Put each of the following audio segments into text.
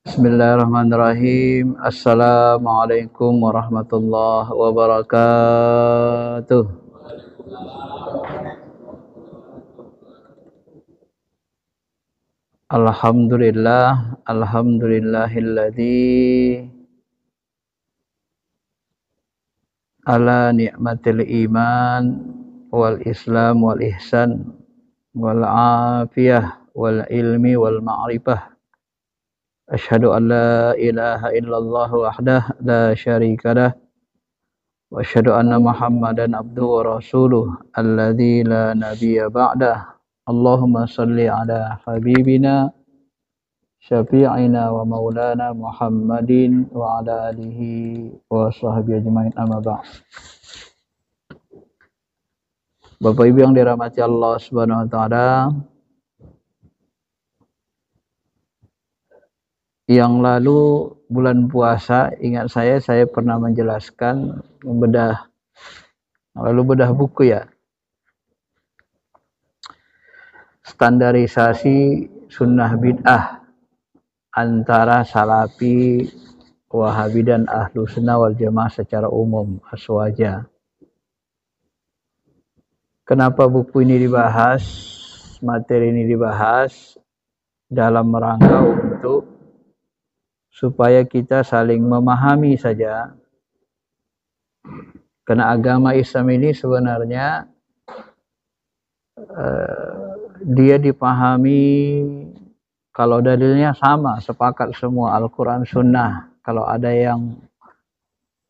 Bismillahirrahmanirrahim. Assalamualaikum warahmatullahi wabarakatuh. Alhamdulillahilladzi ala ni'matil iman wal islam wal ihsan wal afiyah wal ilmi wal ma'rifah. Asyhadu an la ilaha illallah wahdah la syarika lah wa asyhadu anna Muhammadan abduhu wa rasuluh alladzi la nabiyya ba'dah. Allahumma salli ala habibina syafi'ina wa maulana Muhammadin wa ala alihi wa sahbihi ajmain, amma ba'd. Bapak Ibu yang dirahmati Allah Subhanahu wa taala, yang lalu bulan puasa, ingat saya pernah menjelaskan bedah buku ya. Standarisasi sunnah bid'ah antara Salafi, Wahabi dan Ahlu Sunnah wal Jamaah secara umum, aswaja. Kenapa buku ini dibahas, materi ini dibahas? Dalam rangka untuk supaya kita saling memahami saja. Karena agama Islam ini sebenarnya dia dipahami kalau dalilnya sama, sepakat semua Al-Quran Sunnah. Kalau ada yang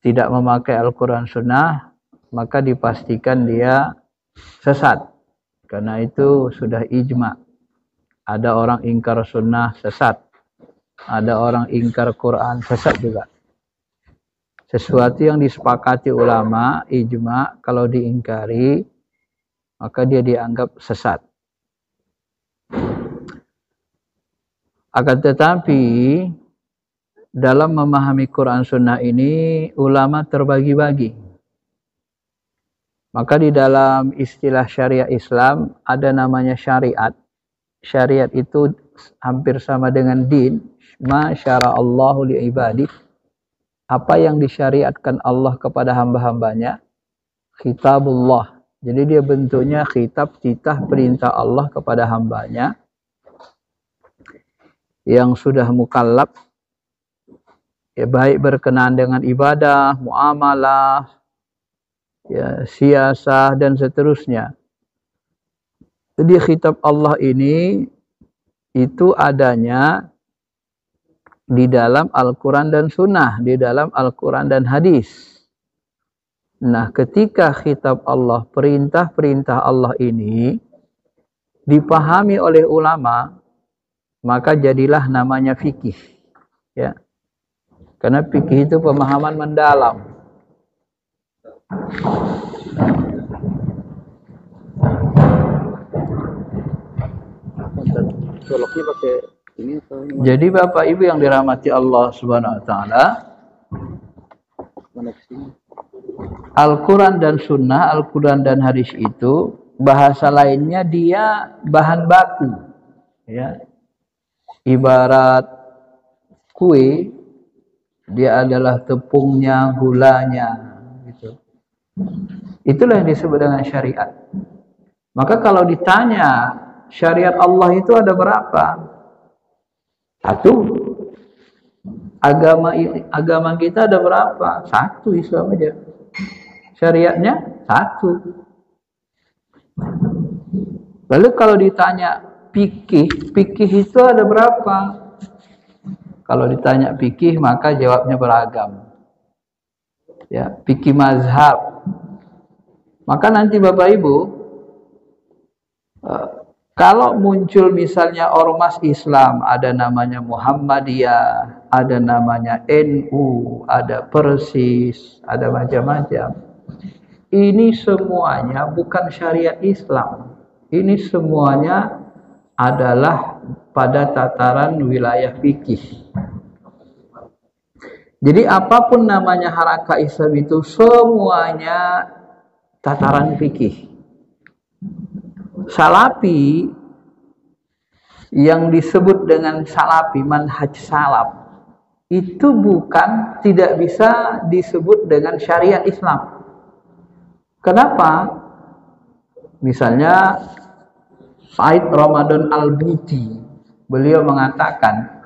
tidak memakai Al-Quran Sunnah, maka dipastikan dia sesat. Karena itu sudah ijma. Ada orang ingkar sunnah, sesat. Ada orang ingkar Quran, sesat juga. Sesuatu yang disepakati ulama, ijma, kalau diingkari, maka dia dianggap sesat. Akan tetapi, dalam memahami Quran Sunnah ini, ulama terbagi-bagi. Maka di dalam istilah syariat Islam, ada namanya syariat. Syariat itu hampir sama dengan din. Ma syara'allahu li'ibadih, apa yang disyariatkan Allah kepada hamba-hambanya, khitabullah. Jadi dia bentuknya khitab, titah, perintah Allah kepada hambanya yang sudah mukallaf, ya, baik berkenaan dengan ibadah, muamalah, ya, siasah dan seterusnya. Jadi khitab Allah ini itu adanya di dalam Al-Quran dan Sunnah, di dalam Al-Quran dan hadis. Nah, ketika khitab Allah, perintah-perintah Allah ini dipahami oleh ulama, maka jadilah namanya fikih. Ya. Karena fikih itu pemahaman mendalam. Jadi Bapak Ibu yang dirahmati Allah Subhanahu wa taala, Al-Quran dan Sunnah, Al-Quran dan hadis itu bahasa lainnya dia bahan baku, ya. Ibarat kue, dia adalah tepungnya, gulanya, gitu. Itulah yang disebut dengan syariat. Maka kalau ditanya syariat Allah itu ada berapa? Satu. Agama kita ada berapa? Satu, Islam aja. Syariatnya satu. Lalu kalau ditanya fikih itu ada berapa? Kalau ditanya fikih maka jawabnya beragam. Ya, fikih mazhab. Maka nanti Bapak Ibu, kalau muncul misalnya ormas Islam, ada namanya Muhammadiyah, ada namanya NU, ada Persis, ada macam-macam. Ini semuanya bukan syariat Islam. Ini semuanya adalah pada tataran wilayah fikih. Jadi apapun namanya harakah Islam itu semuanya tataran fikih. Salafi yang disebut dengan salafi, manhaj salaf, itu bukan, tidak bisa disebut dengan syariat Islam. Kenapa? Misalnya Said Ramadan Al-Buti, beliau mengatakan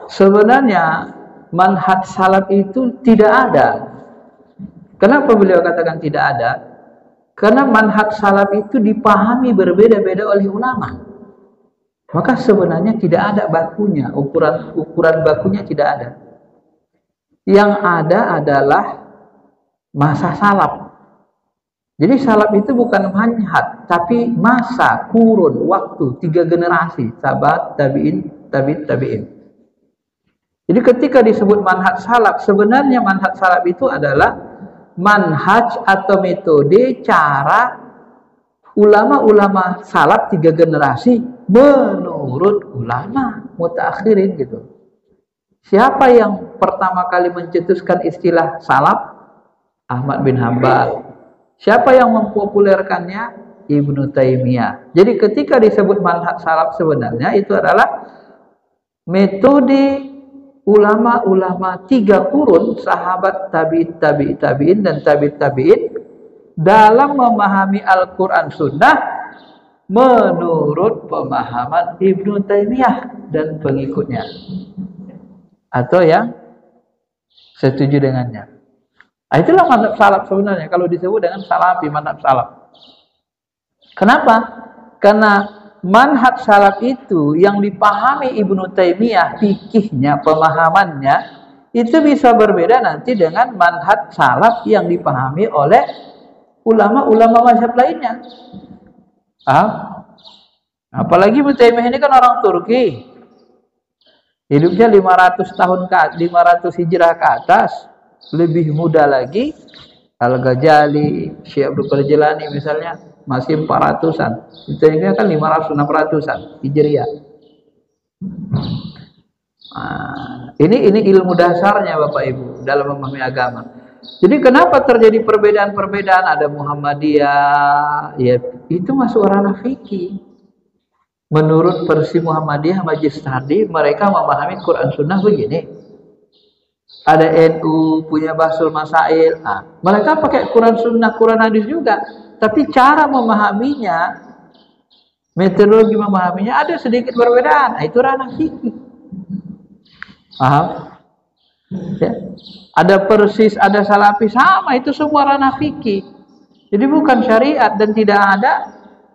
sebenarnya manhaj salaf itu tidak ada. Kenapa beliau katakan tidak ada? Karena manhaj salaf itu dipahami berbeda-beda oleh ulama. Maka sebenarnya tidak ada bakunya, ukuran bakunya tidak ada. Yang ada adalah masa salaf. Jadi salaf itu bukan manhaj, tapi masa, kurun, waktu, 3 generasi, sahabat, tabi'in, tabi'in. Jadi ketika disebut manhaj salaf, sebenarnya manhaj salaf itu adalah manhaj atau metode cara ulama-ulama salaf 3 generasi menurut ulama mutaakhirin gitu. Siapa yang pertama kali mencetuskan istilah salaf? Ahmad bin Hambal. Siapa yang mempopulerkannya? Ibnu Taimiyah. Jadi ketika disebut manhaj salaf sebenarnya itu adalah metode ulama-ulama 3 kurun, sahabat, tabi'in dan tabi'in dalam memahami Al-Quran Sunnah menurut pemahaman Ibnu Taimiyah dan pengikutnya atau yang setuju dengannya. Nah, itulah manhaj salaf sebenarnya kalau disebut dengan salafi, manhaj salaf. Kenapa? Karena manhaj salaf itu yang dipahami Ibnu Taimiyah, fikihnya, pemahamannya itu bisa berbeda nanti dengan manhaj salaf yang dipahami oleh ulama-ulama mazhab lainnya. Apalagi Ibnu Taimiyah ini kan orang Turki. Hidupnya 500 tahun 500 hijrah ke atas. Lebih muda lagi Al-Ghazali, Syekh Abdul Qadir Jilani misalnya masih 400-an. Itu kan 500-600-an Hijriah. Ini ilmu dasarnya Bapak Ibu dalam memahami agama. Jadi kenapa terjadi perbedaan-perbedaan? Ada Muhammadiyah, ya itu masuk ranah fikih. Menurut versi Muhammadiyah Majlis Tahdid, mereka memahami Quran Sunnah begini. Ada NU punya Bahsul Masail, mereka pakai Quran Sunnah, Quran Hadis juga, tapi cara memahaminya, metodologi memahaminya ada sedikit perbedaan. Itu ranah fikih. Paham? Ya. Ada Persis, ada Salafi, sama itu semua ranah fikih. Jadi bukan syariat dan tidak ada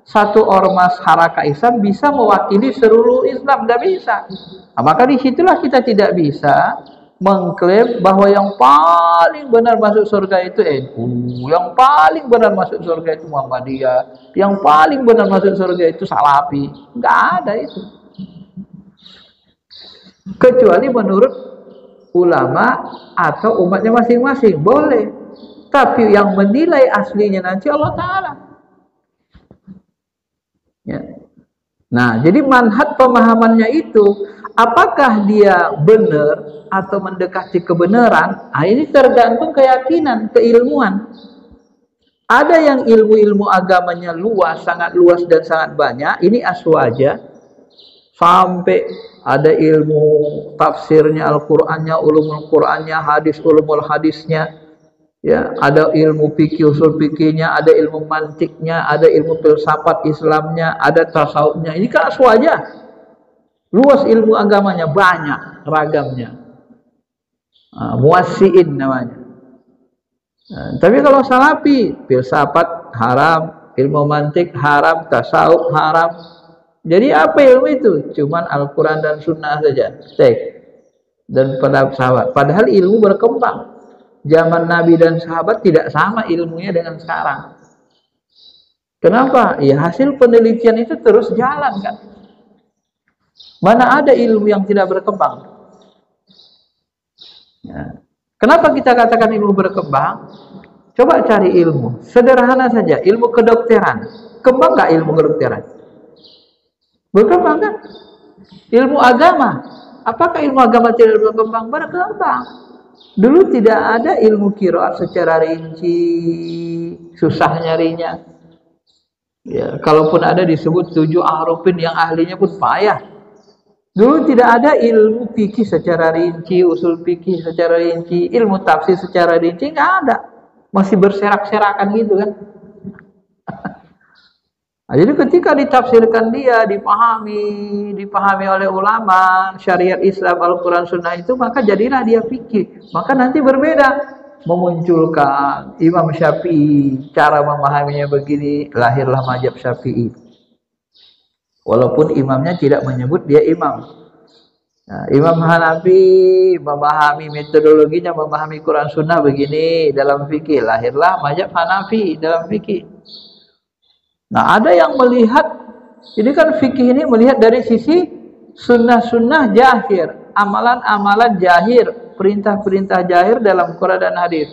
satu ormas harakah Islam bisa mewakili seluruh Islam, tidak bisa. Maka disitulah kita tidak bisa mengklaim bahwa yang paling benar masuk surga itu NU, yang paling benar masuk surga itu Muhammadiyah, yang paling benar masuk surga itu Salafi. Enggak ada itu. Kecuali menurut ulama atau umatnya masing-masing, boleh. Tapi yang menilai aslinya nanti Allah Ta'ala. Ya. Nah, jadi manhaj pemahamannya itu, apakah dia benar atau mendekati kebenaran? Ini tergantung keyakinan, keilmuan. Ada yang ilmu-ilmu agamanya luas, sangat luas dan sangat banyak. Ini aswaja. Sampai ada ilmu tafsirnya Al-Qur'annya, ulumul Qur'annya, hadis ulumul hadisnya. Ya, ada ilmu fikih usul fikihnya, ada ilmu mantiknya, ada ilmu filsafat Islamnya, ada tasawufnya. Ini kan aswaja. Luas ilmu agamanya, banyak ragamnya. Muwassiin namanya. Tapi kalau Salafi, filsafat haram, ilmu mantik haram, tasawuf haram. Jadi apa ilmu itu? Cuman Al-Quran dan Sunnah saja. Dan pada sahabat. Padahal ilmu berkembang. Zaman Nabi dan sahabat tidak sama ilmunya dengan sekarang. Kenapa? Ya hasil penelitian itu terus jalan kan. Mana ada ilmu yang tidak berkembang? Ya. Kenapa kita katakan ilmu berkembang? Coba cari ilmu. Sederhana saja, ilmu kedokteran. Kembang nggak ilmu kedokteran? Berkembang kan? Ilmu agama. Apakah ilmu agama tidak berkembang? Berkembang. Dulu tidak ada ilmu qiraat secara rinci, susah nyarinya. Ya, kalaupun ada disebut 7 ahrufin yang ahlinya pun payah. Dulu tidak ada ilmu fikih secara rinci, usul fikih secara rinci, ilmu tafsir secara rinci, nggak ada. Masih berserak-serakan gitu kan. Nah, jadi ketika ditafsirkan dia, dipahami oleh ulama, syariat Islam, Al-Quran, Sunnah itu, maka jadilah dia fikih. Maka nanti berbeda. Memunculkan Imam Syafi'i, cara memahaminya begini, lahirlah mazhab Syafi'i. Walaupun imamnya tidak menyebut dia imam. Nah, Imam Hanafi memahami metodologinya, memahami Quran Sunnah begini dalam fikih, lahirlah mazhab Hanafi dalam fikih. Nah, ada yang melihat, ini kan fikih ini melihat dari sisi sunnah-sunnah jahir, amalan-amalan jahir, perintah-perintah jahir dalam Quran dan hadis.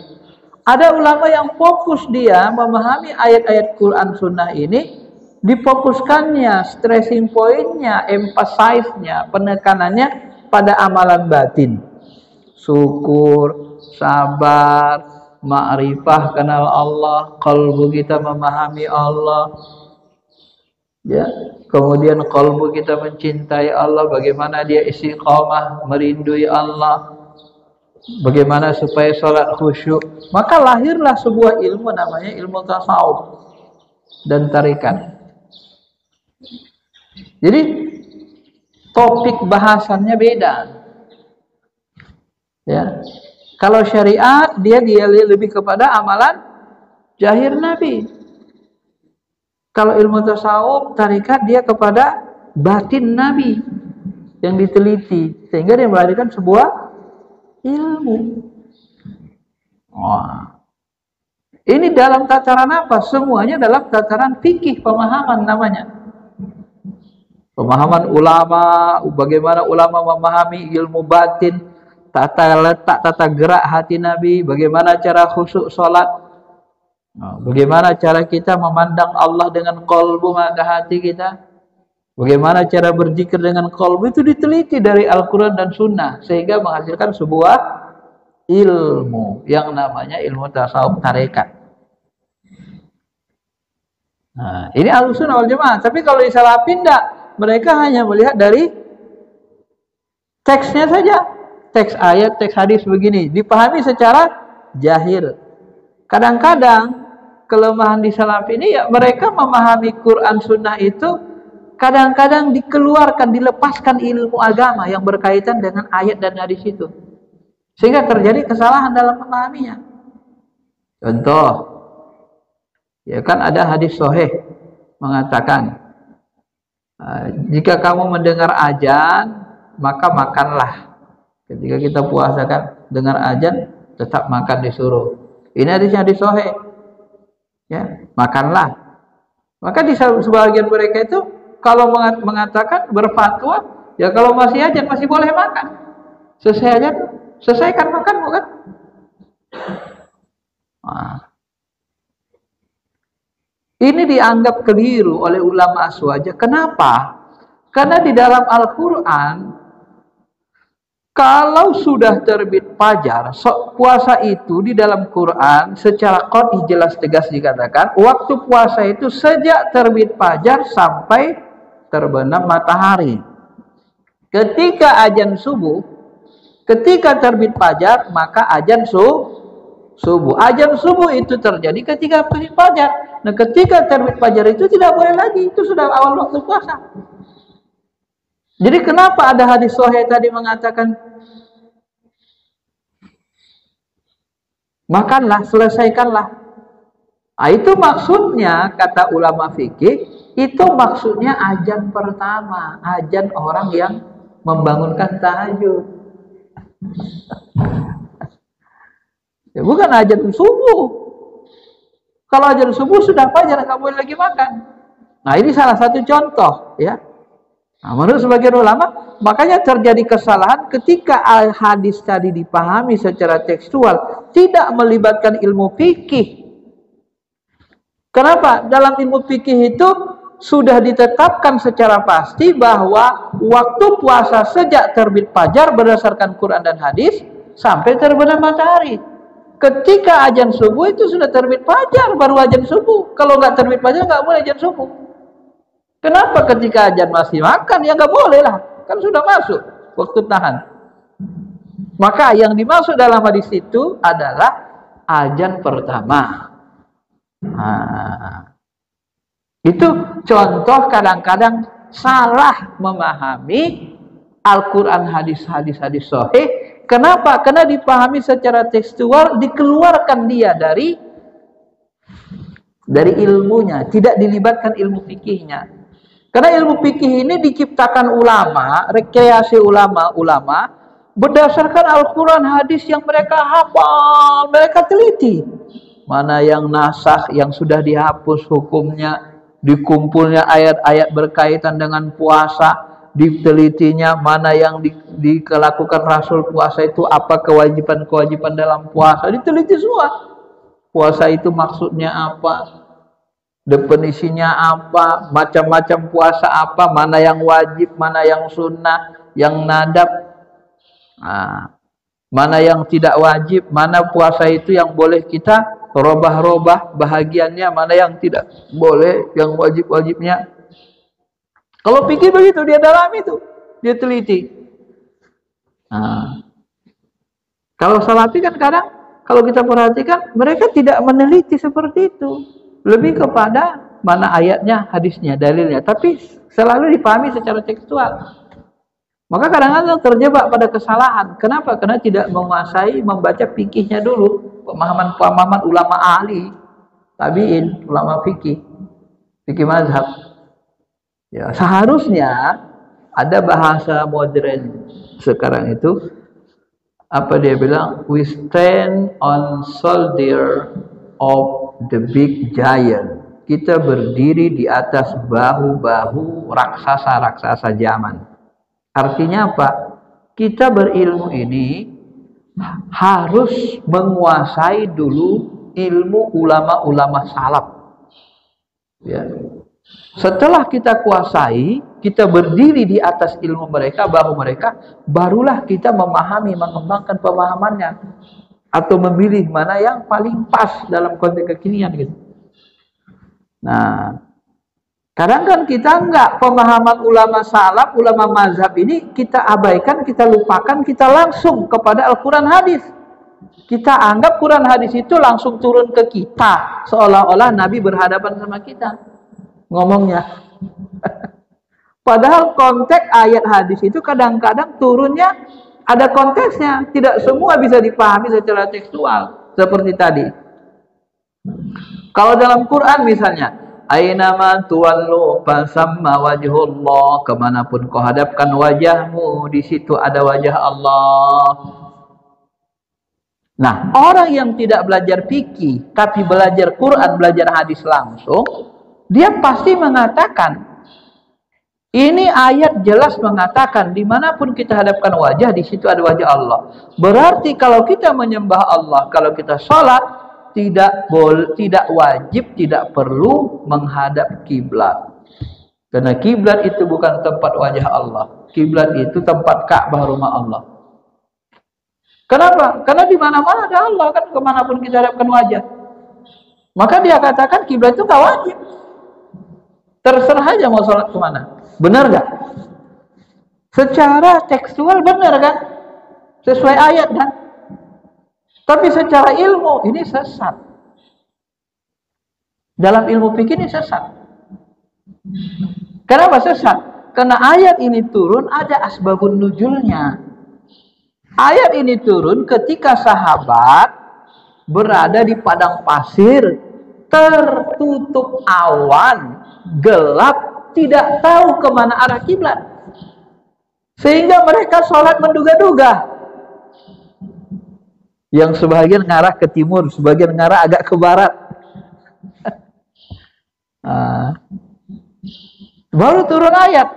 Ada ulama yang fokus dia memahami ayat-ayat Quran Sunnah ini, difokuskannya, stressing pointnya, emphasize-nya, penekanannya pada amalan batin. Syukur, sabar, ma'rifah, kenal Allah, qalbu kita memahami Allah. Ya, kemudian qalbu kita mencintai Allah, bagaimana dia istiqamah merindui Allah. Bagaimana supaya sholat khusyuk. Maka lahirlah sebuah ilmu namanya ilmu tasawuf dan tarikat. Jadi topik bahasannya beda. Ya. Kalau syariat dia lebih kepada amalan jahir Nabi. Kalau ilmu tasawuf tarikat dia kepada batin Nabi yang diteliti, sehingga dia melahirkan sebuah ilmu. Wah. Ini dalam tataran apa? Semuanya dalam tataran fikih, pemahaman namanya. Pemahaman ulama, bagaimana ulama memahami ilmu batin, tata letak, tata gerak hati Nabi, bagaimana cara khusyuk sholat, bagaimana cara kita memandang Allah dengan qalbu, mata hati kita, bagaimana cara berzikir dengan qalbu, itu diteliti dari Al-Quran dan Sunnah, sehingga menghasilkan sebuah ilmu yang namanya ilmu tasawuf tarekat. Nah, ini Ahlussunnah wal Jamaah. Tapi kalau di Salafi tidak, mereka hanya melihat dari teksnya saja, teks ayat, teks hadis begini, dipahami secara jahir. Kadang-kadang kelemahan di Salafi ini ya mereka memahami Quran Sunnah itu kadang-kadang dikeluarkan, dilepaskan ilmu agama yang berkaitan dengan ayat dan hadis itu, sehingga terjadi kesalahan dalam memahaminya. Contoh, ya kan ada hadis sahih mengatakan, jika kamu mendengar azan, maka makanlah. Ketika kita puasa kan, dengar azan, tetap makan disuruh. Ini hadisnya hadis sahih. Ya, makanlah. Maka di sebagian mereka itu kalau mengatakan berfatwa, ya kalau masih azan masih boleh makan. Selesai azan, selesaikan makan bukan? Nah. Ini dianggap keliru oleh ulama aswaja. Kenapa? Karena di dalam Al-Quran, kalau sudah terbit fajar, puasa itu di dalam Quran secara qat'i jelas tegas dikatakan, waktu puasa itu sejak terbit fajar sampai terbenam matahari. Ketika azan subuh, ketika terbit fajar, maka azan subuh. Azan subuh itu terjadi ketika terbit fajar. Nah, ketika terbit fajar itu tidak boleh lagi, itu sudah awal waktu puasa. Jadi kenapa ada hadis sahih tadi mengatakan makanlah, selesaikanlah. Nah, itu maksudnya kata ulama fikih, itu maksudnya azan pertama, azan orang yang membangunkan tahajud. Ya, bukan azan subuh. Kalau azan subuh sudah fajar, nggak boleh lagi makan. Nah, ini salah satu contoh, ya. Nah, menurut sebagian ulama, makanya terjadi kesalahan ketika hadis tadi dipahami secara tekstual, tidak melibatkan ilmu fikih. Kenapa? Dalam ilmu fikih itu sudah ditetapkan secara pasti bahwa waktu puasa sejak terbit fajar berdasarkan Quran dan hadis sampai terbenam matahari. Ketika azan subuh itu sudah terbit fajar, baru azan subuh. Kalau nggak terbit fajar nggak boleh azan subuh. Kenapa ketika azan masih makan? Ya nggak boleh lah. kan sudah masuk waktu tahan. Maka yang dimaksud dalam hadis itu adalah azan pertama. Nah, itu contoh kadang-kadang salah memahami Al-Quran, hadis-hadis sahih. Kenapa? Karena dipahami secara tekstual, dikeluarkan dia dari ilmunya, tidak dilibatkan ilmu fikihnya. Karena ilmu fikih ini diciptakan ulama, rekreasi ulama berdasarkan Al-Quran, hadis yang mereka hafal, mereka teliti. Mana yang nasakh, yang sudah dihapus hukumnya, dikumpulnya ayat-ayat berkaitan dengan puasa, ditelitinya. Mana yang dilakukan Rasul puasa itu, apa kewajiban-kewajiban dalam puasa, diteliti semua. Puasa itu maksudnya apa, definisinya apa, macam-macam puasa apa, mana yang wajib, mana yang sunnah, yang nadab. Mana yang tidak wajib, mana puasa itu yang boleh kita robah-robah bahagiannya, mana yang tidak boleh, yang wajib-wajibnya. Kalau pikir begitu, dia dalam itu, dia teliti. Kalau salafi kan kadang, kalau kita perhatikan, mereka tidak meneliti seperti itu, lebih kepada mana ayatnya, hadisnya, dalilnya, tapi selalu dipahami secara tekstual. Maka kadang-kadang terjebak pada kesalahan. Kenapa? Karena tidak menguasai membaca fikihnya dulu. Pemahaman ulama ahli, tabi'in, ulama fikih mazhab. Ya, seharusnya ada bahasa modern sekarang itu. Apa dia bilang? We stand on shoulder of the big giant. Kita berdiri di atas bahu-bahu raksasa-raksasa zaman. Artinya apa? Kita berilmu ini harus menguasai dulu ilmu ulama-ulama salaf. Ya. Setelah kita kuasai, kita berdiri di atas ilmu mereka, bahu mereka, barulah kita memahami, mengembangkan pemahamannya, atau memilih mana yang paling pas dalam konteks kekinian gitu. Nah, kadang kan kita enggak, pemahaman ulama salaf, ulama mazhab ini kita abaikan, kita lupakan, kita langsung kepada Al-Quran hadis. Kita anggap Quran hadis itu langsung turun ke kita, seolah-olah Nabi berhadapan sama kita ngomongnya. Padahal konteks ayat hadis itu kadang-kadang turunnya ada konteksnya, tidak semua bisa dipahami secara tekstual seperti tadi. Kalau dalam Quran misalnya, Ainama tuwallu fasamma wajhullah, kemanapun kau hadapkan wajahmu, di situ ada wajah Allah. Nah, orang yang tidak belajar fikih tapi belajar Quran, belajar hadis langsung, dia pasti mengatakan, ini ayat jelas mengatakan dimanapun kita hadapkan wajah, di situ ada wajah Allah. Berarti kalau kita menyembah Allah, kalau kita sholat, tidak wajib, tidak perlu menghadap kiblat. Karena kiblat itu bukan tempat wajah Allah. Kiblat itu tempat Ka'bah, rumah Allah. Kenapa? Karena di mana-mana ada Allah kan, kemanapun kita hadapkan wajah. Maka dia katakan kiblat itu nggak wajib. Terserah aja mau sholat kemana. Benar nggak? Secara tekstual benar kan? Sesuai ayat kan? Tapi secara ilmu ini sesat. Dalam ilmu fikih ini sesat. Kenapa sesat? Karena ayat ini turun ada asbabun nuzulnya. Ayat ini turun ketika sahabat berada di padang pasir, tertutup awan, gelap, tidak tahu kemana arah kiblat. Sehingga mereka sholat menduga-duga. Yang sebagian ngarah ke timur, sebagian ngarah agak ke barat. Baru turun ayat.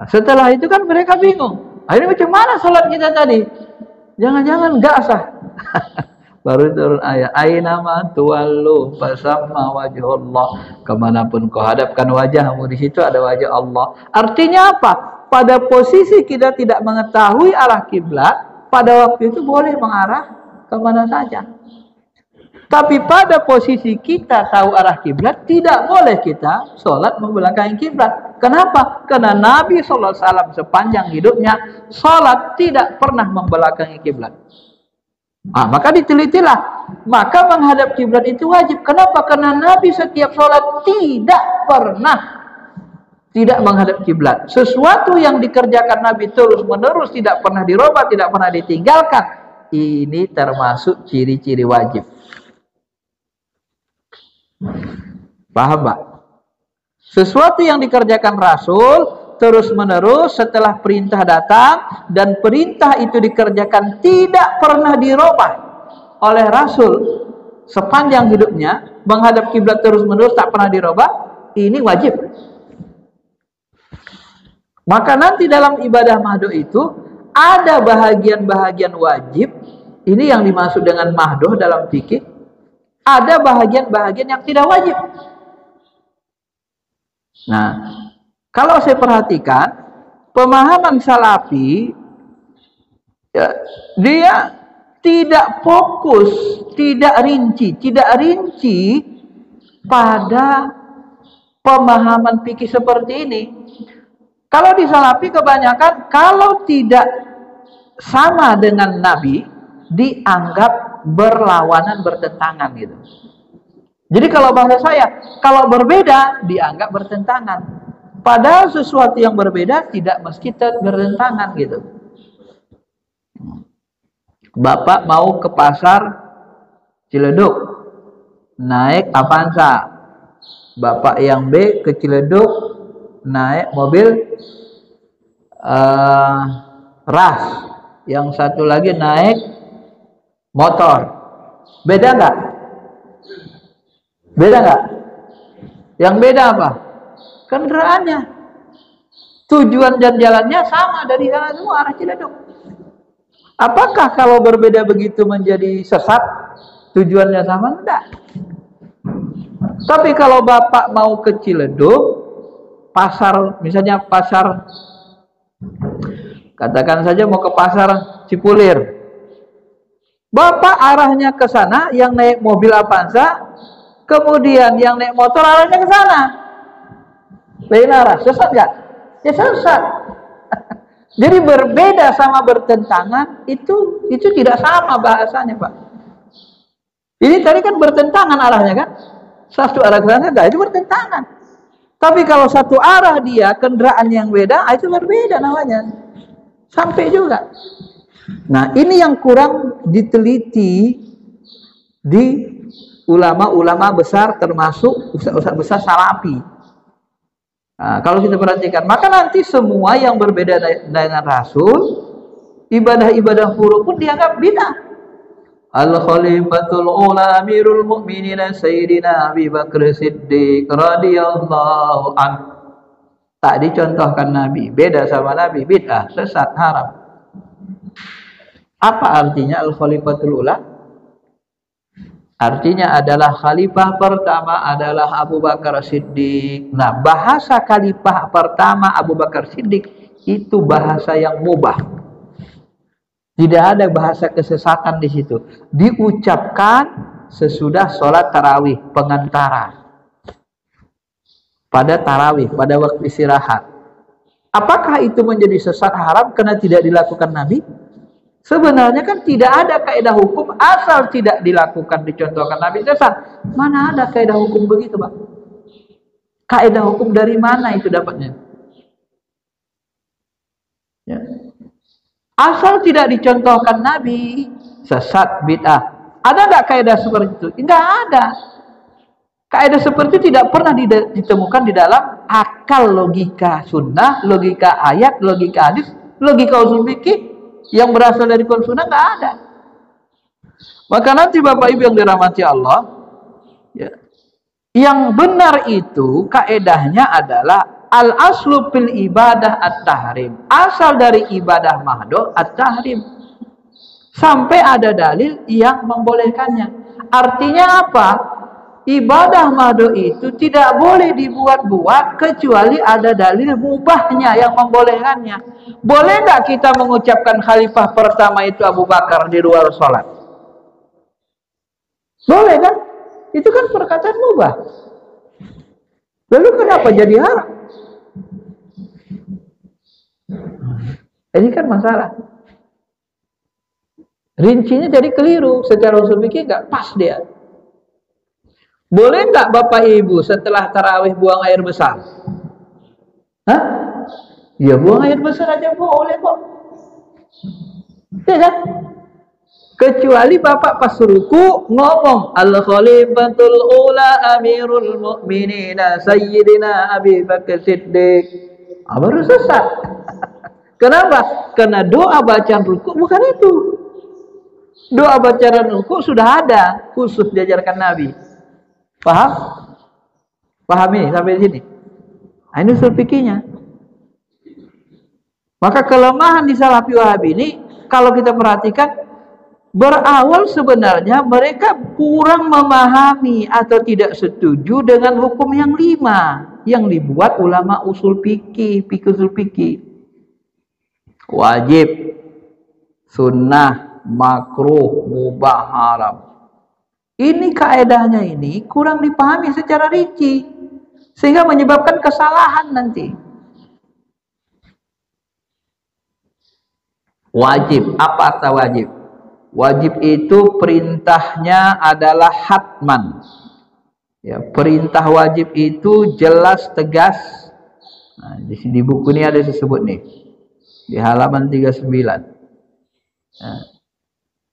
Setelah itu kan mereka bingung. Akhirnya macam mana sholat kita tadi? Jangan-jangan enggak sah. Baru turun ayat. Ainama tuwallu fasamma wajhullah. Kemanapun kau hadapkan wajahmu, di situ ada wajah Allah. Artinya apa? Pada posisi kita tidak mengetahui arah kiblat, pada waktu itu boleh mengarah kemana saja. Tapi pada posisi kita tahu arah kiblat, tidak boleh kita sholat membelakangi kiblat. Kenapa? Karena Nabi SAW sepanjang hidupnya sholat tidak pernah membelakangi kiblat. Maka ditelitilah. Maka menghadap kiblat itu wajib. Kenapa? Karena Nabi setiap sholat tidak pernah tidak menghadap kiblat. Sesuatu yang dikerjakan Nabi terus menerus, tidak pernah dirubah, tidak pernah ditinggalkan, ini termasuk ciri-ciri wajib. Paham, Pak? Sesuatu yang dikerjakan Rasul terus menerus setelah perintah datang, dan perintah itu dikerjakan tidak pernah dirubah oleh Rasul sepanjang hidupnya, menghadap kiblat terus menerus tak pernah dirubah, ini wajib. Maka nanti dalam ibadah mahdoh itu ada bahagian-bahagian wajib. Ini yang dimaksud dengan mahdoh dalam fikih. Ada bahagian-bahagian yang tidak wajib. Nah, kalau saya perhatikan pemahaman Salafi, ya, dia tidak fokus, tidak rinci pada pemahaman fikih seperti ini. Kalau di Salafi kebanyakan kalau tidak sama dengan Nabi dianggap berlawanan, bertentangan gitu. Jadi kalau bahasa saya, kalau berbeda dianggap bertentangan. Padahal sesuatu yang berbeda tidak mesti bertentangan gitu. Bapak mau ke pasar Ciledug, naik Avanza. Bapak yang B ke Ciledug naik mobil RAS. Yang satu lagi naik motor. Beda nggak? Beda nggak? Yang beda apa? Kendaraannya. Tujuan dan jalannya sama dari sana semua, arah Ciledug. Apakah kalau berbeda begitu menjadi sesat? Tujuannya sama? Enggak. Tapi kalau Bapak mau ke Ciledug, pasar, misalnya pasar, katakan saja mau ke pasar Cipulir. Bapak arahnya ke sana, yang naik mobil Avanza, kemudian yang naik motor arahnya ke sana. Lain arah, sesat nggak? Ya sesat. Jadi berbeda sama bertentangan itu tidak sama bahasanya, Pak. Ini tadi kan bertentangan arahnya kan? Satu arah ke sana, itu bertentangan. Tapi kalau satu arah dia, kendaraan yang beda, itu berbeda namanya. Sampai juga. Nah, ini yang kurang diteliti di ulama-ulama besar, termasuk ustaz-ustaz besar Salafi. Nah, kalau kita perhatikan, maka nanti semua yang berbeda dengan Rasul, ibadah-ibadah furu pun dianggap bid'ah. Al-Khalifatul Ula Amirul Mu'minin Sayyidina Abi Bakr Siddiq radhiyallahu anhu. Tak dicontohkan Nabi, beda sama Nabi, bid'ah, sesat, haram. Apa artinya Al-Khalifatul Ula? Artinya adalah khalifah pertama adalah Abu Bakar Siddiq. Nah, bahasa khalifah pertama Abu Bakar Siddiq itu bahasa yang mubah. Tidak ada bahasa kesesatan di situ. Diucapkan sesudah sholat tarawih, pengantara. Pada tarawih, pada waktu istirahat. Apakah itu menjadi sesat, haram karena tidak dilakukan Nabi? Sebenarnya kan tidak ada kaidah hukum asal tidak dilakukan, dicontohkan Nabi sesat. Mana ada kaidah hukum begitu, Pak? Kaidah hukum dari mana itu dapatnya? Ya. Asal tidak dicontohkan Nabi, sesat, bid'ah. Ada nggak kaidah seperti itu? Tidak ada. Kaidah seperti itu tidak pernah ditemukan di dalam akal logika sunnah, logika ayat, logika hadis, logika usul fikih yang berasal dari Quran Sunnah, nggak ada. Maka nanti Bapak Ibu yang dirahmati Allah, ya, yang benar itu kaedahnya adalah al-aslu fil ibadah at-tahrim. Asal dari ibadah mahdoh at-tahrim. Sampai ada dalil yang membolehkannya. Artinya apa? Ibadah mahdoh itu tidak boleh dibuat-buat kecuali ada dalil mubahnya yang membolehkannya. Boleh nggak kita mengucapkan khalifah pertama itu Abu Bakar di luar sholat? Boleh kan? Itu kan perkataan mubah. Lalu kenapa jadi haram? Ini kan masalah. Rincinya jadi keliru. Secara usul fikih nggak pas dia. Boleh nggak Bapak Ibu setelah tarawih buang air besar? Hah? Ya buang air besar aja boleh kok. Ya kan? Kecuali Bapak pas ruku ngomong Al-Khalifatul Ula Amirul Mu'minina Sayyidina Abi Bakar Siddiq. Baru sesat. Kenapa? Karena doa bacaan ruku bukan itu. Doa bacaan ruku sudah ada, khusus diajarkan Nabi. Paham? Paham ini sampai sini? Nah, ini usul fikihnya. Maka kelemahan di Salafi Wahabi ini kalau kita perhatikan berawal sebenarnya mereka kurang memahami atau tidak setuju dengan hukum yang 5 yang dibuat ulama usul fikih, usul fikih. Wajib, sunnah, makruh, mubah, haram. Ini kaedahnya ini kurang dipahami secara rinci sehingga menyebabkan kesalahan nanti. Wajib, apa arti wajib? Wajib itu perintahnya adalah hatman. Ya, perintah wajib itu jelas tegas. Nah, di buku ini ada disebut nih. Di halaman 39. Nah,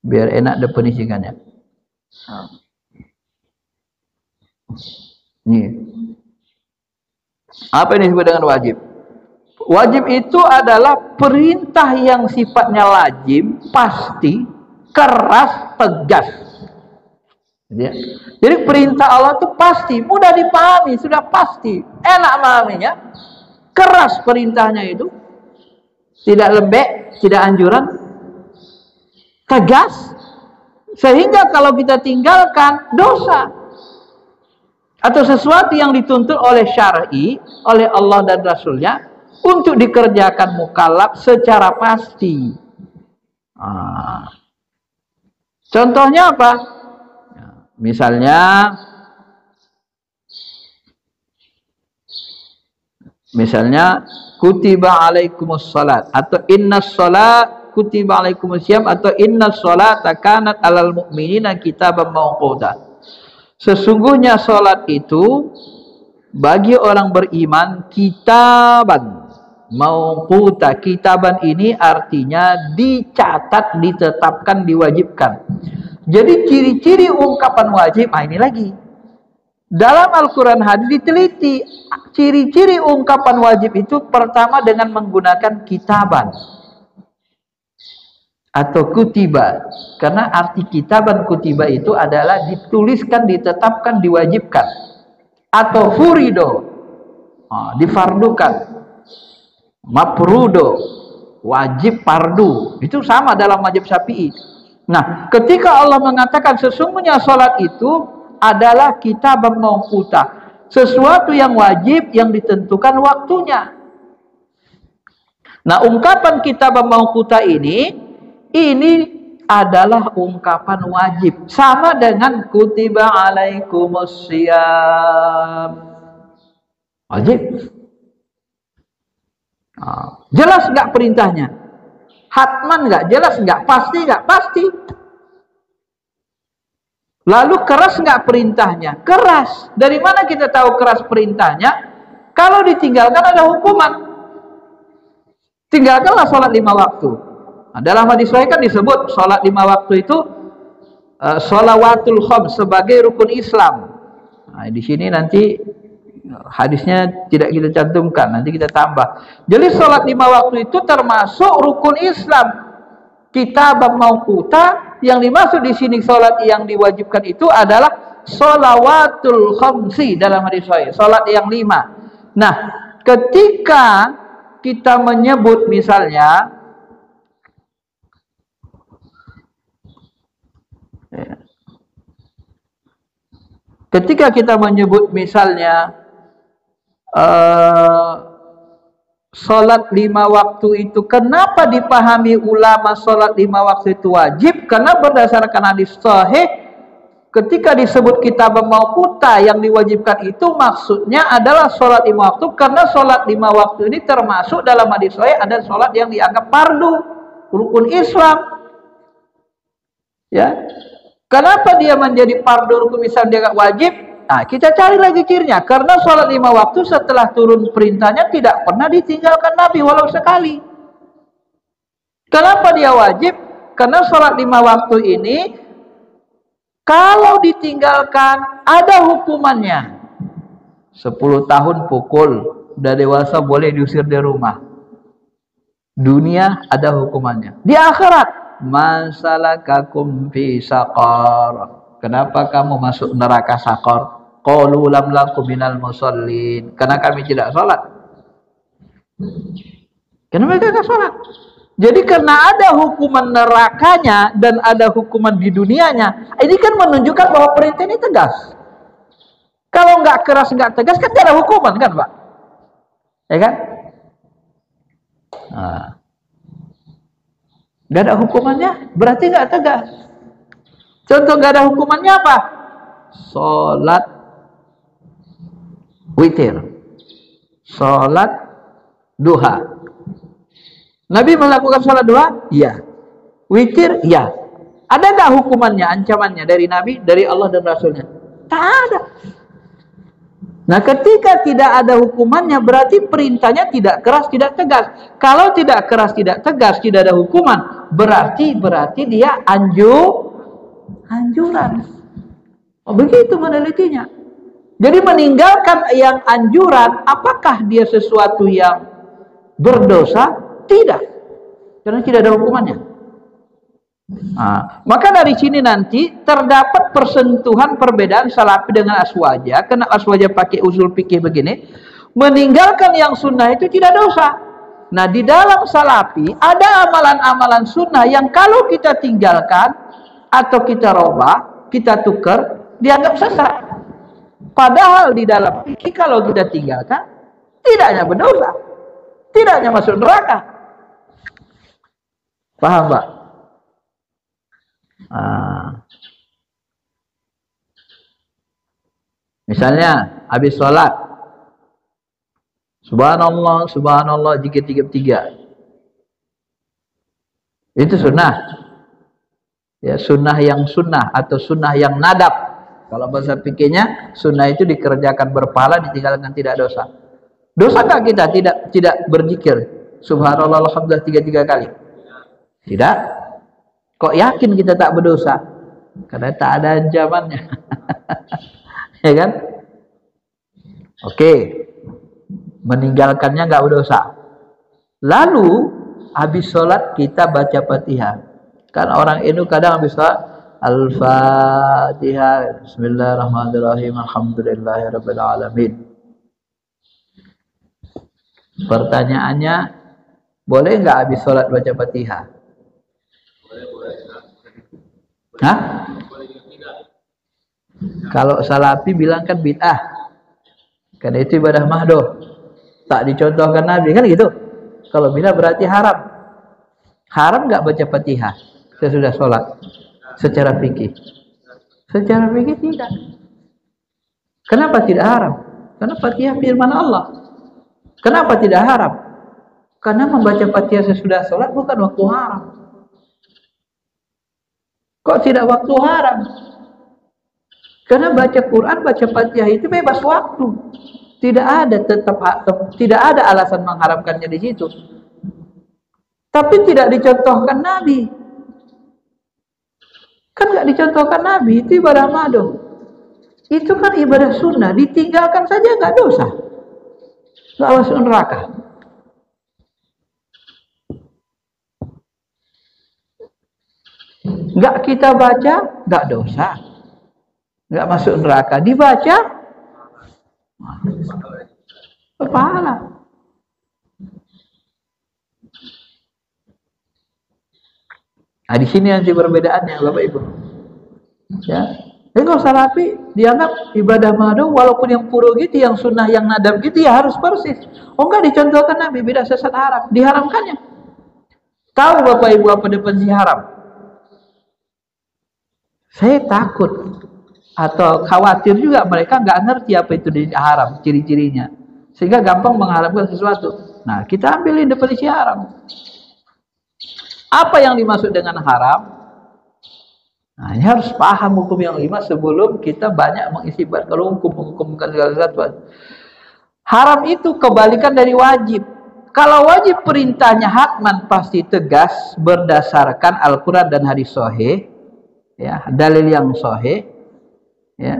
biar enak definisikannya. Nah. Nih. Apa yang disebut dengan wajib? Wajib itu adalah perintah yang sifatnya lazim, pasti, keras, tegas. Jadi perintah Allah itu pasti, mudah dipahami, sudah pasti, enak memahaminya. Keras perintahnya itu, tidak lembek, tidak anjuran, tegas, sehingga kalau kita tinggalkan dosa atau sesuatu yang dituntut oleh syar'i, oleh Allah dan Rasulnya untuk dikerjakan mukallaf secara pasti. Contohnya apa? Misalnya kutiba alaikumus salat atau innas salat kutiba alaikumus syiyam atau innas salata kanat alal mu'minina kitaban mawquta. Sesungguhnya salat itu bagi orang beriman kitaban mawquta. Kitaban ini artinya dicatat, ditetapkan, diwajibkan. Jadi ciri-ciri ungkapan wajib, ini lagi. Dalam Al-Quran hadis diteliti ciri-ciri ungkapan wajib itu pertama dengan menggunakan kitaban atau kutiba. Karena arti kitaban kutiba itu adalah dituliskan, ditetapkan, diwajibkan. Atau furido, difardukan. Mafrudo, wajib fardu. Itu sama dalam mazhab Syafi'i. Nah, ketika Allah mengatakan sesungguhnya salat itu adalah kitaban mawquta, sesuatu yang wajib yang ditentukan waktunya. Nah, ungkapan kitaban mawquta ini adalah ungkapan wajib, sama dengan kutiba alaikumus syiyam. Wajib. Jelas nggak perintahnya? Hatman nggak? Jelas nggak? Pasti nggak? Pasti. Lalu keras nggak perintahnya? Keras. Dari mana kita tahu keras perintahnya? Kalau ditinggalkan ada hukuman. Tinggalkanlah sholat 5 waktu. Nah, dalam hadis sahih kan disebut sholat 5 waktu itu sholawatul khams sebagai rukun Islam. Nah, di sini nanti hadisnya tidak kita cantumkan, nanti kita tambah. Jadi sholat 5 waktu itu termasuk rukun Islam. Kitaban mawquta, yang dimaksud di sini sholat yang diwajibkan itu adalah sholawatul khamsi dalam hadis sahih, sholat yang 5. Nah, ketika kita menyebut misalnya sholat 5 waktu itu, kenapa dipahami ulama sholat 5 waktu itu wajib? Karena berdasarkan hadis sahih, Ketika disebut kitab mauquta, yang diwajibkan itu maksudnya adalah sholat 5 waktu, karena sholat 5 waktu ini termasuk dalam hadis sahih ada sholat yang dianggap fardu, rukun Islam. Ya, kenapa dia menjadi fardu rukun Islam dianggap wajib? Nah, kita cari lagi cirinya. Karena sholat 5 waktu setelah turun perintahnya tidak pernah ditinggalkan Nabi walau sekali. Kenapa dia wajib? Karena sholat 5 waktu ini kalau ditinggalkan ada hukumannya. 10 tahun pukul, udah dewasa boleh diusir dari rumah. Dunia ada hukumannya. Di akhirat, masalakakum fi saqar. Kenapa kamu masuk neraka saqar? Qalu lam lakum minal musallin. Karena kami tidak sholat. Karena mereka tidak sholat. Jadi karena ada hukuman nerakanya dan ada hukuman di dunianya, ini kan menunjukkan bahwa perintah ini tegas. Kalau nggak keras, nggak tegas, kan tidak ada hukuman kan, Pak? Ya kan? Nah, nggak ada hukumannya, berarti nggak tegas. Contoh nggak ada hukumannya apa? Sholat witir, sholat duha. Nabi melakukan sholat duha? Iya. Witir? Iya. Ada nggak hukumannya, ancamannya dari Nabi, dari Allah dan Rasulnya? Tak ada. Nah, ketika tidak ada hukumannya, berarti perintahnya tidak keras, tidak tegas. Kalau tidak keras, tidak tegas, tidak ada hukuman, berarti dia anjuran. Oh, begitu menelitinya. Jadi meninggalkan yang anjuran, apakah dia sesuatu yang berdosa? Tidak, karena tidak ada hukumannya. Nah, maka dari sini nanti terdapat persentuhan perbedaan salafi dengan aswaja. Karena aswaja pakai usul fikih begini, meninggalkan yang sunnah itu tidak dosa. Nah, di dalam salafi ada amalan-amalan sunnah yang kalau kita tinggalkan atau kita robah, kita tukar, dianggap sesat. Padahal di dalam fikih kalau kita tinggalkan, tidak hanya berdosa, tidak hanya masuk neraka. Paham, Pak? Misalnya habis sholat, subhanallah, subhanallah, zikir 33. Itu sunnah. Ya, sunnah yang sunnah atau sunnah yang nadab. Kalau bahasa fikihnya, sunnah itu dikerjakan berpahala, ditinggalkan tidak dosa. Dosa tak kita tidak berzikir subhanallah, alhamdulillah 33 kali? Tidak. Kok yakin kita tak berdosa? Karena tak ada ancamannya. Ya kan? Oke. Meninggalkannya nggak berdosa. Lalu habis sholat kita baca Fatihah. Kan orang itu kadang habis sholat Al-Fatihah, Bismillahirrahmanirrahim, Alhamdulillahirabbil alamin. Pertanyaannya, boleh nggak habis sholat baca Fatihah? Hah? Kalau salafi bilang kan bid'ah, karena itu ibadah mahdoh, tak dicontohkan Nabi, kan gitu. Kalau bid'ah berarti haram. Haram nggak baca Fatihah sesudah sholat? Secara fikih, secara fikih tidak. Kenapa tidak haram? Karena Fatihah firman Allah. Kenapa tidak haram? Karena membaca Fatihah sesudah sholat bukan waktu haram. Kok tidak waktu haram? Karena baca Quran, baca Fatihah itu bebas waktu. Tidak ada alasan mengharamkannya di situ. Tapi tidak dicontohkan Nabi. Kan nggak dicontohkan Nabi, itu ibadah mahdoh. Itu kan ibadah sunnah, ditinggalkan saja nggak dosa. Nggak masuk neraka. Nggak kita baca, nggak dosa. Nggak masuk neraka. Dibaca, berpahala. Nah, di sini nanti perbedaannya, Bapak Ibu. Ya. Jadi kalau salafi dianggap ibadah mahdoh, walaupun yang puro gitu, yang sunnah, yang nadab gitu, ya harus persis. Oh enggak, dicontohkan Nabi, beda sesat haram. Diharamkannya. Tahu Bapak Ibu apa definisi haram? Saya takut atau khawatir juga mereka nggak ngerti apa itu haram, ciri-cirinya, sehingga gampang mengharapkan sesuatu. Nah, kita ambilin definisi haram. Apa yang dimaksud dengan haram? Nah, ini harus paham hukum yang 5 sebelum kita banyak mengisbatkan hukum, menghukumkan segala sesuatu. Haram itu kebalikan dari wajib. Kalau wajib perintahnya hatman pasti tegas berdasarkan Al-Quran dan hadis sahih, ya, dalil yang sahih, ya.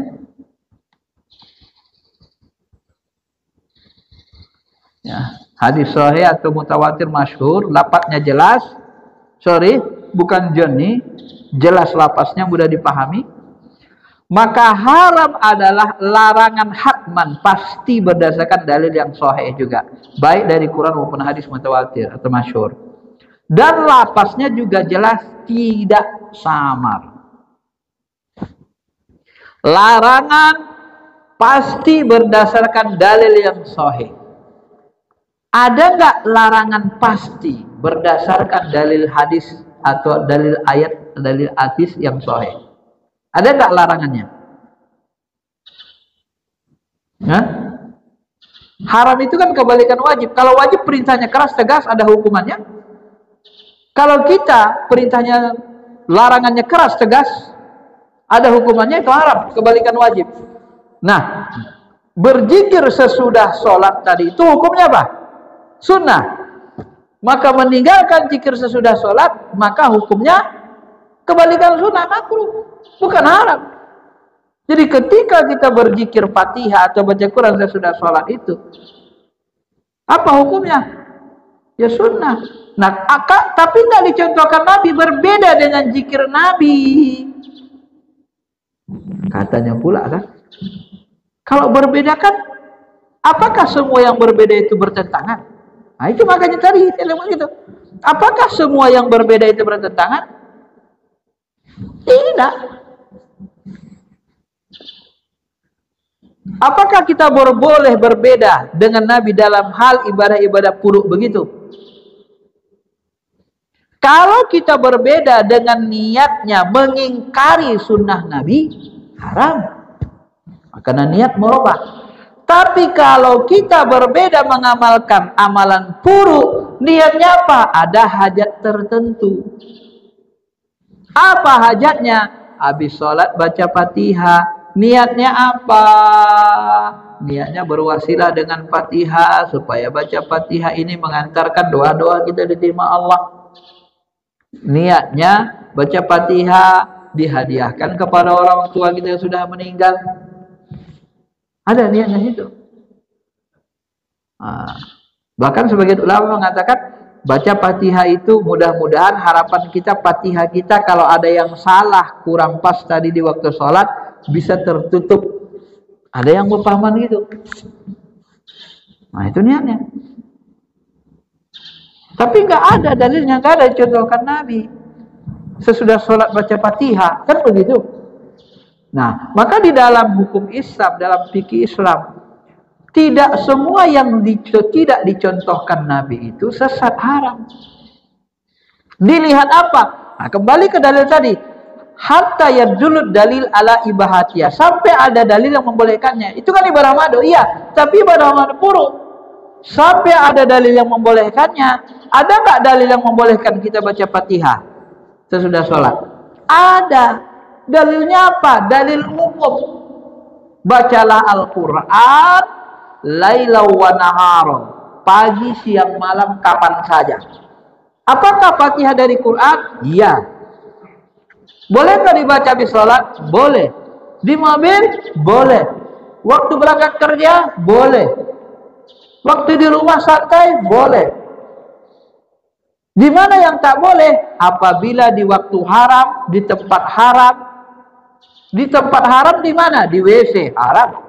Ya, hadis sahih atau mutawatir masyhur, lafadznya jelas, bukan jernih, jelas lafaznya mudah dipahami. Maka haram adalah larangan hatman pasti berdasarkan dalil yang sahih juga, baik dari Quran maupun hadis mutawatir atau masyhur. Dan lafaznya juga jelas, tidak samar. Larangan pasti berdasarkan dalil yang sahih. Ada nggak larangan pasti berdasarkan dalil hadis atau dalil ayat, dalil hadis yang sahih? Ada nggak larangannya? Hah? Haram itu kan kebalikan wajib. Kalau wajib perintahnya keras tegas, ada hukumannya. Kalau kita perintahnya, larangannya keras tegas, ada hukumannya, itu haram, kebalikan wajib. Nah, berzikir sesudah sholat tadi itu hukumnya apa? Sunnah. Maka meninggalkan zikir sesudah sholat, maka hukumnya kebalikan sunnah, makruh, bukan haram. Jadi ketika kita berzikir Fatihah atau baca Quran sesudah sholat itu, apa hukumnya? Ya sunnah. Nah, tapi tidak dicontohkan Nabi, berbeda dengan zikir Nabi. Katanya pula kan, kalau berbeda kan, apakah semua yang berbeda itu bertentangan? Nah, itu makanya tadi saya bilang gitu. Apakah semua yang berbeda itu bertentangan? Tidak. Apakah kita boleh berbeda dengan Nabi dalam hal ibadah-ibadah puruk begitu? Kalau kita berbeda dengan niatnya mengingkari sunnah Nabi, haram. Karena niat merubah. Tapi kalau kita berbeda mengamalkan amalan puruk, niatnya apa? Ada hajat tertentu. Apa hajatnya? Habis sholat baca Fatihah. Niatnya apa? Niatnya berwasilah dengan Fatihah supaya baca Fatihah ini mengantarkan doa-doa kita diterima Allah. Niatnya baca Fatihah dihadiahkan kepada orang tua kita yang sudah meninggal. Ada niatnya itu. Bahkan sebagian ulama mengatakan baca Fatihah itu mudah-mudahan harapan kita Fatihah kita kalau ada yang salah kurang pas tadi di waktu sholat bisa tertutup. Ada yang berpahaman gitu. Nah itu niatnya. Tapi nggak ada dalilnya, nggak ada contohkan Nabi sesudah sholat baca Fatihah, kan begitu. Nah, maka di dalam hukum Islam, dalam fikih Islam, tidak semua yang tidak dicontohkan Nabi itu sesat, haram. Dilihat apa? Nah, kembali ke dalil tadi. Hatta yadulud dalil ala ibahatiyah. Sampai ada dalil yang membolehkannya. Itu kan ibadah madu, iya. Tapi ibadah madu buruk. Sampai ada dalil yang membolehkannya. Ada nggak dalil yang membolehkan kita baca Fatihah sesudah sholat? Ada. Dalilnya apa? Dalil umum. Bacalah Al-Quran lailaw wa naharon, pagi, siang, malam, kapan saja. Apakah Fatihah dari Quran? Iya. Boleh nggak dibaca di sholat? Boleh. Di mobil? Boleh. Waktu berangkat kerja? Boleh. Waktu di rumah santai? Boleh. Di mana yang tak boleh? Apabila di waktu haram, di tempat haram. Di tempat haram di mana? Di WC haram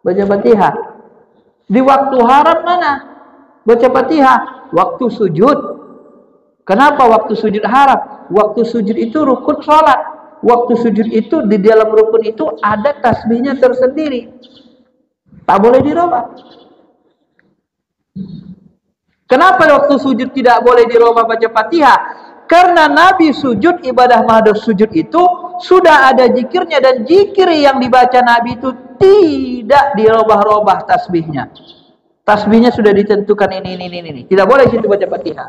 baca Fatihah. Di waktu haram mana? Baca Fatihah. Waktu sujud. Kenapa waktu sujud haram? Waktu sujud itu rukun sholat. Waktu sujud itu, di dalam rukun itu ada tasbihnya tersendiri. Tak boleh dirubah. Kenapa waktu sujud tidak boleh dirubah baca Fatihah? Karena Nabi sujud, ibadah mahdoh sujud itu sudah ada zikirnya, dan zikir yang dibaca Nabi itu tidak dirubah-rubah tasbihnya. Tasbihnya sudah ditentukan ini. Tidak boleh situ baca Fatihah.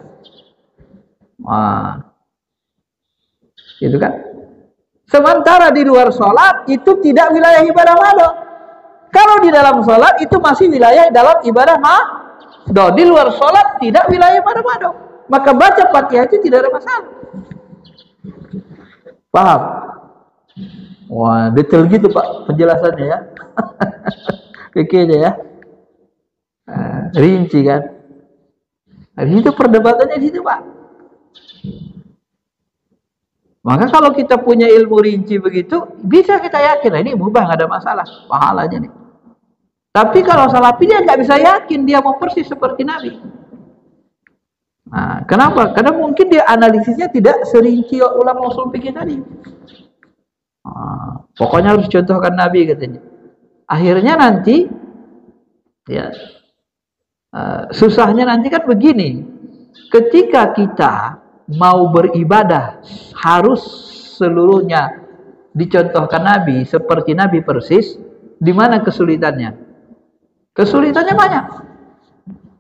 Wah. Gitu kan? Sementara di luar sholat itu tidak wilayah ibadah mado. Kalau di dalam sholat itu masih wilayah dalam ibadah mado. Di luar sholat tidak wilayah ibadah mado. Maka baca Fatihah itu tidak ada masalah. Paham? Wah, detail gitu Pak penjelasannya ya. Kayaknya ya. Rinci kan. Nah, itu perdebatannya di situ Pak. Maka kalau kita punya ilmu rinci begitu, bisa kita yakin, nah ini mubah, nggak ada masalah pahalanya nih. Tapi kalau salafi dia nggak bisa yakin, dia mau persis seperti Nabi. Nah, kenapa? Karena mungkin dia analisisnya tidak serinci ulama usul fikih tadi. Nah, pokoknya harus contohkan Nabi katanya. Akhirnya nanti, ya susahnya nanti kan begini. Ketika kita mau beribadah harus seluruhnya dicontohkan Nabi seperti Nabi persis. Di mana kesulitannya? Kesulitannya banyak.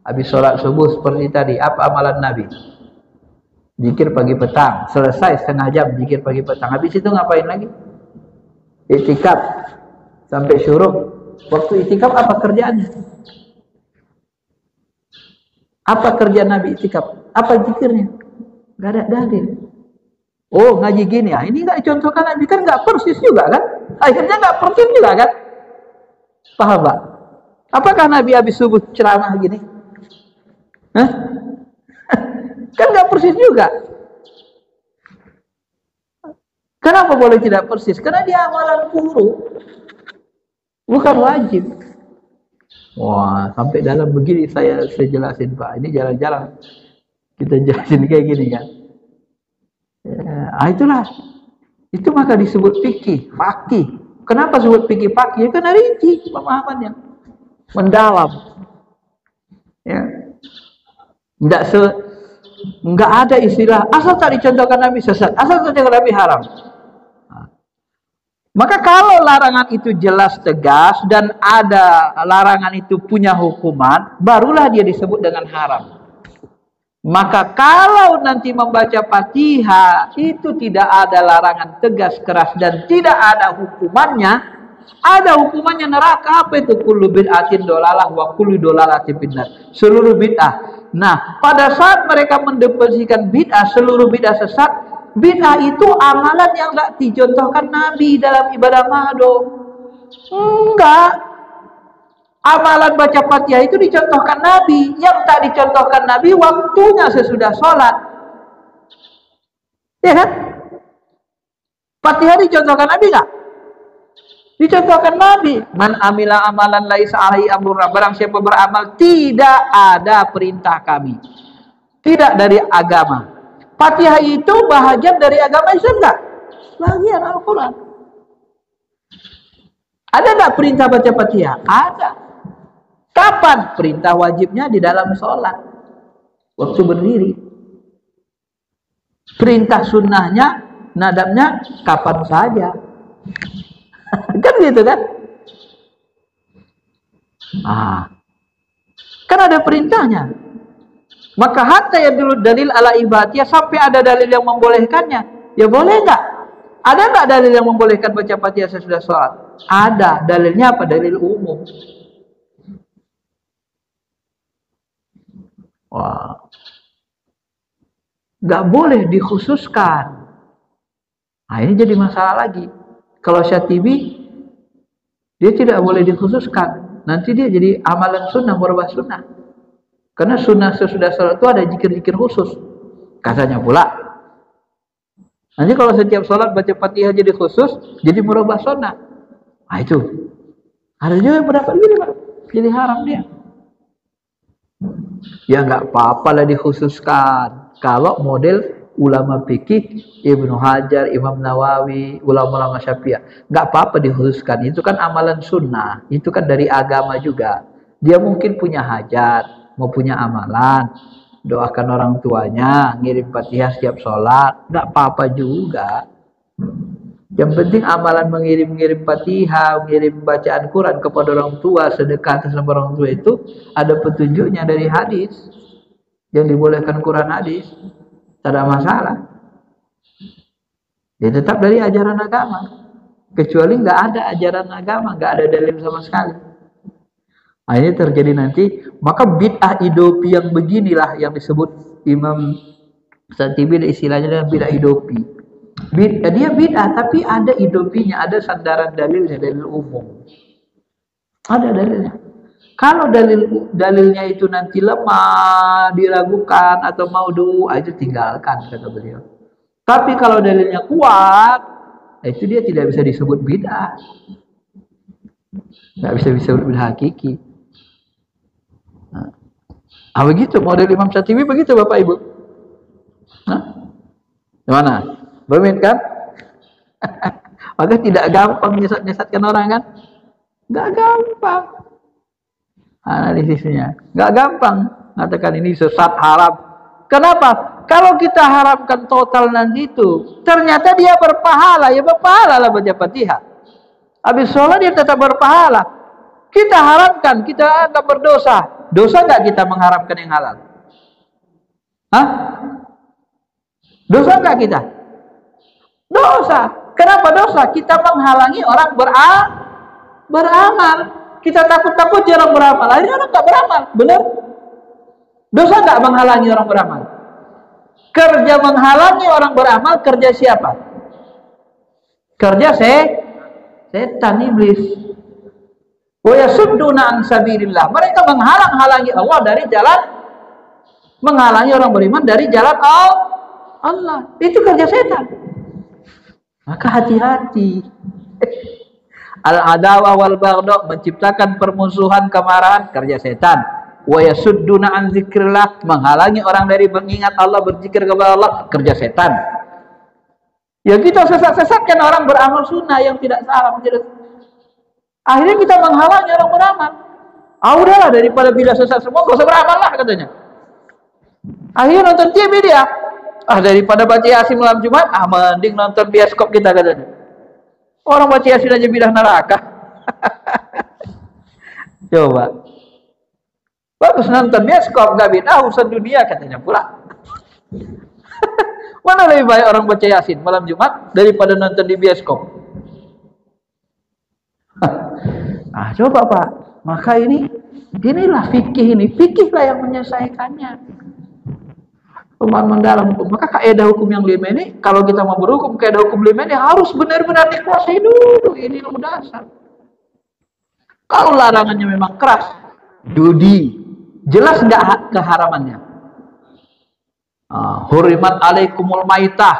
Habis sholat subuh seperti tadi, apa amalan Nabi? Zikir pagi petang, selesai setengah jam zikir pagi petang. Habis itu ngapain lagi? Iktikaf sampai syuruk. Waktu iktikaf apa kerjaannya? Apa kerjaan Nabi iktikaf? Apa zikirnya? Gak ada dalil. Oh, ngaji gini ya, ini nggak dicontohkan Nabi, kan nggak persis juga kan? Akhirnya nggak persis juga kan? Paham Pak? Apakah Nabi habis subuh ceramah gini? Hah? Kan nggak persis juga. Kenapa boleh tidak persis? Karena dia amalan guru, bukan wajib. Wah, sampai dalam begini saya jelasin Pak. Ini jalan-jalan kita jelasin kayak gini kan. Ya, itulah. Itu maka disebut fikih, fakih. Kenapa disebut fikih fakih? Karena rinci pemahamannya, mendalam. Ya. Enggak ada istilah asal tak dicontohkan Nabi sesat, asal tak dicontohkan Nabi haram. Maka kalau larangan itu jelas tegas dan ada larangan itu punya hukuman, barulah dia disebut dengan haram. Maka kalau nanti membaca Fatihah itu tidak ada larangan tegas keras dan tidak ada hukumannya, ada hukumannya neraka. Apa itu? Kullu bid'atin dolalah wa kullu dolalatin finnar. Seluruh bid'ah. Nah, pada saat mereka mendefinisikan bid'ah, seluruh bid'ah sesat, bid'ah itu amalan yang tidak dicontohkan Nabi dalam ibadah mahdo. Enggak. Amalan baca Fatihah itu dicontohkan Nabi. Yang tak dicontohkan Nabi waktunya sesudah sholat. Ya kan? Fatihah dicontohkan Nabi enggak? Dicontohkan Nabi. Man amila amalan laisa alaihi amruna. Barang siapa beramal tidak ada perintah kami. Tidak dari agama. Fatihah itu bahagian dari agama Islam enggak? Bagian Al-Quran. Ada enggak perintah baca Fatihah? Ada. Kapan? Perintah wajibnya di dalam sholat. Waktu berdiri. Perintah sunnahnya, nadabnya kapan saja. Kan gitu kan? Kan ada perintahnya. Maka hatta ya dulu dalil ala ibadiyah, sampai ada dalil yang membolehkannya. Ya boleh enggak? Ada enggak dalil yang membolehkan baca Fatihah sesudah sholat? Ada. Dalilnya apa? Dalil umum. Wah. Enggak boleh dikhususkan. Nah, ini jadi masalah lagi. Kalau Syatibi dia tidak boleh dikhususkan. Nanti dia jadi amalan sunnah, merubah sunnah. Karena sunnah sesudah sholat itu ada zikir-zikir khusus. Katanya pula. Nanti kalau setiap sholat baca Fatihah jadi khusus, jadi merubah sunnah. Nah itu. Ada juga yang pendapat gini Pak. Jadi haram dia. Ya nggak apa-apa lah dikhususkan. Kalau model ulama fikih Ibnu Hajar, Imam Nawawi, ulama-ulama Syafi'iyah, nggak apa-apa dikhususkan. Itu kan amalan sunnah. Itu kan dari agama juga. Dia mungkin punya hajat, mau punya amalan, doakan orang tuanya, ngirim Fatihah setiap sholat, nggak apa-apa juga. Yang penting amalan mengirim-ngirim Fatihah, mengirim bacaan Quran kepada orang tua, sedekah atas nama orang tua itu ada petunjuknya dari hadis. Yang dibolehkan Quran hadis, tak ada masalah. Dia tetap dari ajaran agama. Kecuali nggak ada ajaran agama, nggak ada dalil sama sekali. Nah, ini terjadi nanti. Maka bid'ah idopi yang beginilah yang disebut Imam Syatibi, istilahnya adalah bid'ah idopi. Dia bid'ah tapi ada idopinya, ada sandaran dalilnya, dalil umum. Ada dalilnya. Kalau dalilnya itu nanti lemah, diragukan atau maudhu, itu tinggalkan kata beliau. Tapi kalau dalilnya kuat, itu dia tidak bisa disebut bid'ah. Nggak bisa disebut bid'ah hakiki. Nah, begitu model Imam Syatibi begitu Bapak Ibu. Nah, gimana? Bermin kan? Maka tidak gampang nyesatkan orang kan? Nggak gampang analisisnya. Nggak gampang mengatakan ini sesat, haram. Kenapa? Kalau kita haramkan total nanti itu, ternyata dia berpahala, ya berpahala lah baca Fatihah. Habis sholat dia tetap berpahala. Kita haramkan, kita anggap berdosa. Dosa nggak kita mengharamkan yang halal? Hah? Dosa nggak kita? Dosa. Kenapa dosa? Kita menghalangi orang beramal. Kita takut-takut orang beramal. Akhirnya orang nggak beramal. Benar? Dosa nggak menghalangi orang beramal? Kerja menghalangi orang beramal, kerja siapa? Kerja setan, iblis. Wa yasudduna an sabilillah. Mereka menghalang-halangi Allah dari jalan, menghalangi orang beriman dari jalan Allah. Itu kerja setan. Maka hati-hati. Al-adawa wal baghdha, menciptakan permusuhan, kemarahan, kerja setan. Wa yasudduna an zikrillah, menghalangi orang dari mengingat Allah, berzikir kepada Allah, kerja setan. Ya kita sesat-sesatkan orang beramal sunnah yang tidak salah, akhirnya kita menghalangi orang beramal. Udahlah, daripada bila sesat semua, gak usah beramal lah katanya. Akhirnya nonton TV dia. Daripada baca Yasin malam Jumat, mending nonton bioskop kita katanya. Orang baca Yasin aja bidah neraka. Coba. Bagus nonton bioskop, gak bidah, urusan dunia katanya pula. Mana lebih baik orang baca Yasin malam Jumat daripada nonton di bioskop? Coba Pak. Maka inilah fikih ini. Fikihlah yang menyelesaikannya. Pemahaman mendalam hukum. Maka kaidah hukum yang 5 ini, kalau kita mau berhukum, kaidah hukum 5 ini harus benar-benar dikuasai dulu. Ini ilmu dasar. Kalau larangannya memang keras, judi, jelas nggak keharamannya? Hurimat alaikumul maitah,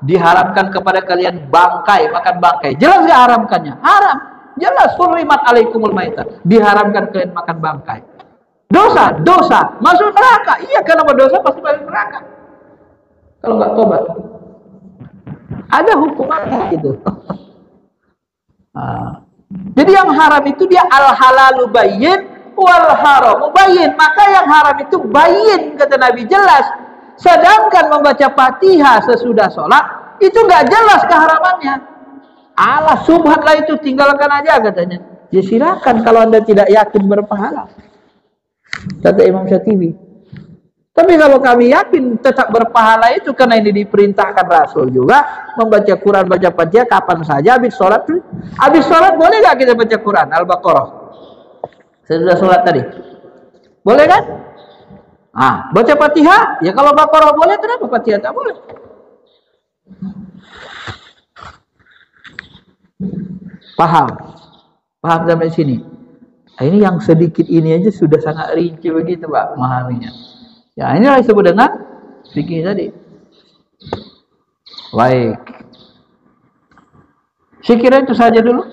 diharamkan kepada kalian bangkai, makan bangkai. Jelas nggak haramkannya? Haram. Jelas hurimat alaikumul maitah, diharamkan kalian makan bangkai. Dosa, masuk neraka. Iya, karena berdosa pasti masuk neraka. Kalau nggak tobat, ada hukumannya gitu. Jadi yang haram itu dia al halalu bayyin wal haramu bayyin. Maka yang haram itu bayyin, kata Nabi, jelas. Sedangkan membaca Fatihah sesudah sholat itu nggak jelas keharamannya. Allah subhat lah itu, tinggalkan aja katanya. Ya silakan kalau Anda tidak yakin berpahala, kata Imam Syatibi. Tapi kalau kami yakin tetap berpahala itu karena ini diperintahkan Rasul juga, membaca Quran, baca Fatihah kapan saja, habis sholat. Habis sholat boleh nggak kita baca Quran Al-Baqarah sesudah sholat tadi? Boleh kan? Baca Fatihah, ya kalau Baqarah boleh, kenapa Fatihah tak boleh? Paham sampai sini? Ini yang sedikit ini aja sudah sangat rinci begitu Pak memahaminya. Ya inilah disebut dengan fikih tadi. Baik. Saya kira itu saja dulu.